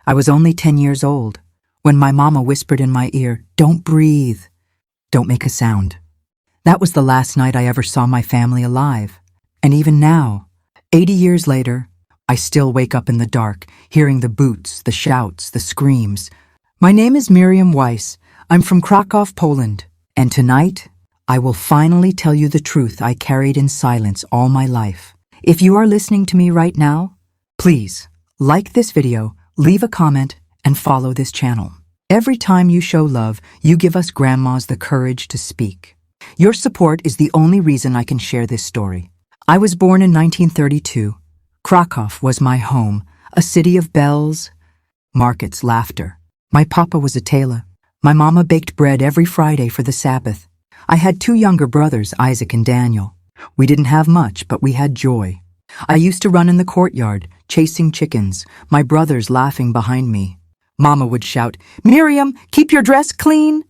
I was only 10 years old when my mama whispered in my ear, "Don't breathe. Don't make a sound." That was the last night I ever saw my family alive. And even now, 80 years later, I still wake up in the dark, hearing the boots, the shouts, the screams. My name is Miriam Weiss. I'm from Krakow, Poland. And tonight, I will finally tell you the truth I carried in silence all my life. If you are listening to me right now, please like this video, leave a comment, and follow this channel. Every time you show love, you give us grandmas the courage to speak. Your support is the only reason I can share this story. I was born in 1932. Krakow was my home, a city of bells, markets, laughter. My papa was a tailor. My mama baked bread every Friday for the Sabbath. I had two younger brothers, Isaac and Daniel. We didn't have much, but we had joy. I used to run in the courtyard, chasing chickens, my brothers laughing behind me. Mama would shout, "Miriam, keep your dress clean."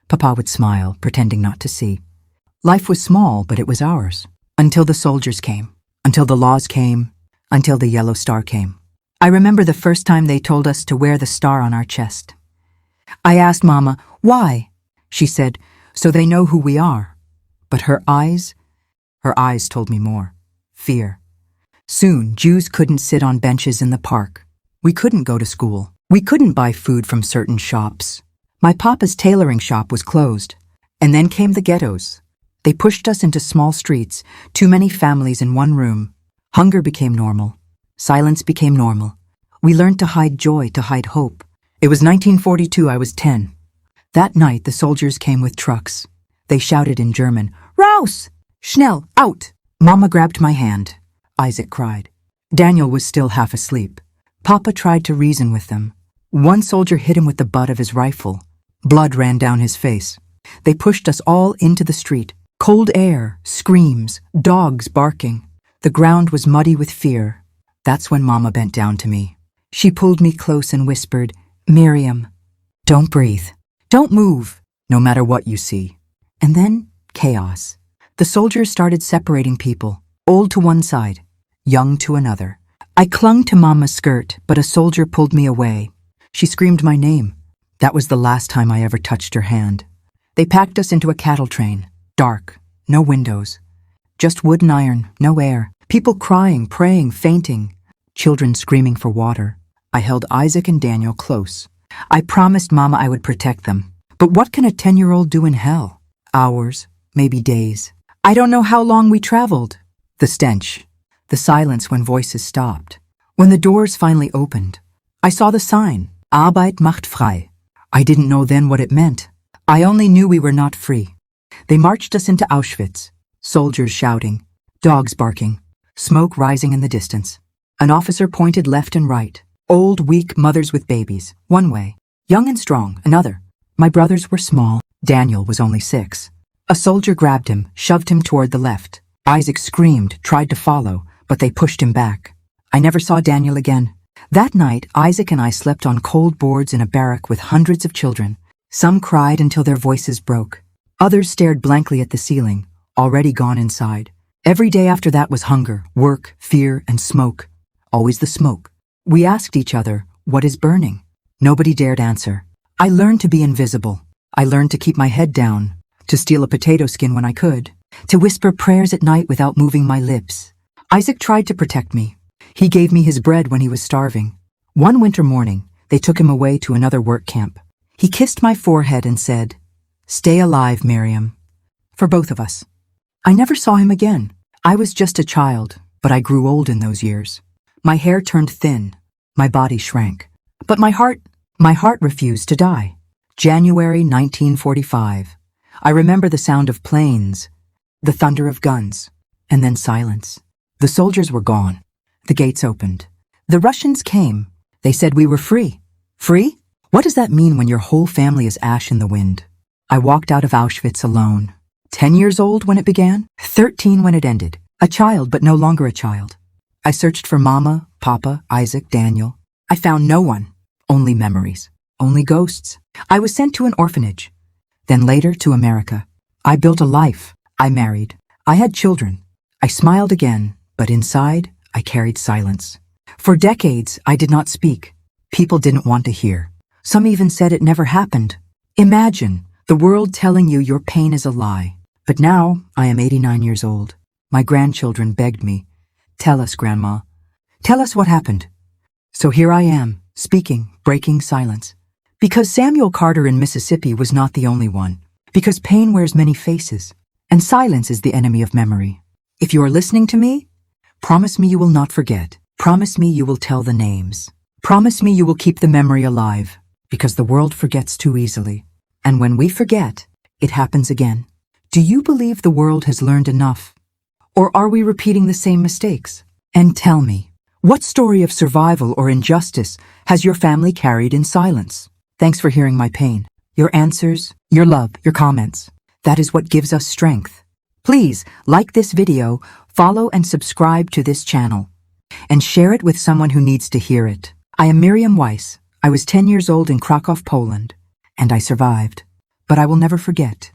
Papa would smile, pretending not to see. Life was small, but it was ours. Until the soldiers came, until the laws came, until the yellow star came. I remember the first time they told us to wear the star on our chest. I asked Mama, "Why?" She said, "So they know who we are." But her eyes told me more. Fear. Soon, Jews couldn't sit on benches in the park. We couldn't go to school. We couldn't buy food from certain shops. My papa's tailoring shop was closed. And then came the ghettos. They pushed us into small streets, too many families in one room. Hunger became normal. Silence became normal. We learned to hide joy, to hide hope. It was 1942, I was 10. That night, the soldiers came with trucks. They shouted in German, "Raus! Schnell, out!" Mama grabbed my hand. Isaac cried. Daniel was still half asleep. Papa tried to reason with them. One soldier hit him with the butt of his rifle. Blood ran down his face. They pushed us all into the street. Cold air, screams, dogs barking. The ground was muddy with fear. That's when Mama bent down to me. She pulled me close and whispered, "Miriam, don't breathe. Don't move, no matter what you see." And then, chaos. The soldiers started separating people, old to one side, young to another. I clung to Mama's skirt, but a soldier pulled me away. She screamed my name. That was the last time I ever touched her hand. They packed us into a cattle train. Dark, no windows. Just wood and iron, no air. People crying, praying, fainting. Children screaming for water. I held Isaac and Daniel close. I promised Mama I would protect them. But what can a 10-year-old do in hell? Hours, maybe days. I don't know how long we traveled. The stench. The silence when voices stopped. When the doors finally opened. I saw the sign, Arbeit macht frei. I didn't know then what it meant. I only knew we were not free. They marched us into Auschwitz. Soldiers shouting. Dogs barking. Smoke rising in the distance. An officer pointed left and right. Old, weak mothers with babies, one way. Young and strong, another. My brothers were small. Daniel was only 6. A soldier grabbed him, shoved him toward the left. Isaac screamed, tried to follow, but they pushed him back. I never saw Daniel again. That night, Isaac and I slept on cold boards in a barrack with hundreds of children. Some cried until their voices broke. Others stared blankly at the ceiling, already gone inside. Every day after that was hunger, work, fear, and smoke. Always the smoke. We asked each other, "What is burning?" Nobody dared answer. I learned to be invisible. I learned to keep my head down, to steal a potato skin when I could, to whisper prayers at night without moving my lips. Isaac tried to protect me. He gave me his bread when he was starving. One winter morning, they took him away to another work camp. He kissed my forehead and said, "Stay alive, Miriam." For both of us. I never saw him again. I was just a child, but I grew old in those years. My hair turned thin. My body shrank. But my heart refused to die. January 1945. I remember the sound of planes, the thunder of guns, and then silence. The soldiers were gone. The gates opened. The Russians came. They said we were free. Free? What does that mean when your whole family is ash in the wind? I walked out of Auschwitz alone. 10 years old when it began, 13 when it ended. A child, but no longer a child. I searched for Mama, Papa, Isaac, Daniel. I found no one. Only memories. Only ghosts. I was sent to an orphanage. Then later to America. I built a life. I married. I had children. I smiled again, but inside I carried silence. For decades I did not speak. People didn't want to hear. Some even said it never happened. Imagine the world telling you your pain is a lie. But now I am 89 years old. My grandchildren begged me, "Tell us, Grandma. Tell us what happened." So here I am, speaking, breaking silence. Because Samuel Carter in Mississippi was not the only one. Because pain wears many faces, and silence is the enemy of memory. If you are listening to me, promise me you will not forget. Promise me you will tell the names. Promise me you will keep the memory alive, because the world forgets too easily. And when we forget, it happens again. Do you believe the world has learned enough? Or are we repeating the same mistakes? And tell me, what story of survival or injustice has your family carried in silence? Thanks for hearing my pain. Your answers, your love, your comments. That is what gives us strength. Please like this video, follow and subscribe to this channel, and share it with someone who needs to hear it. I am Miriam Weiss. I was 10 years old in Krakow, Poland, and I survived. But I will never forget.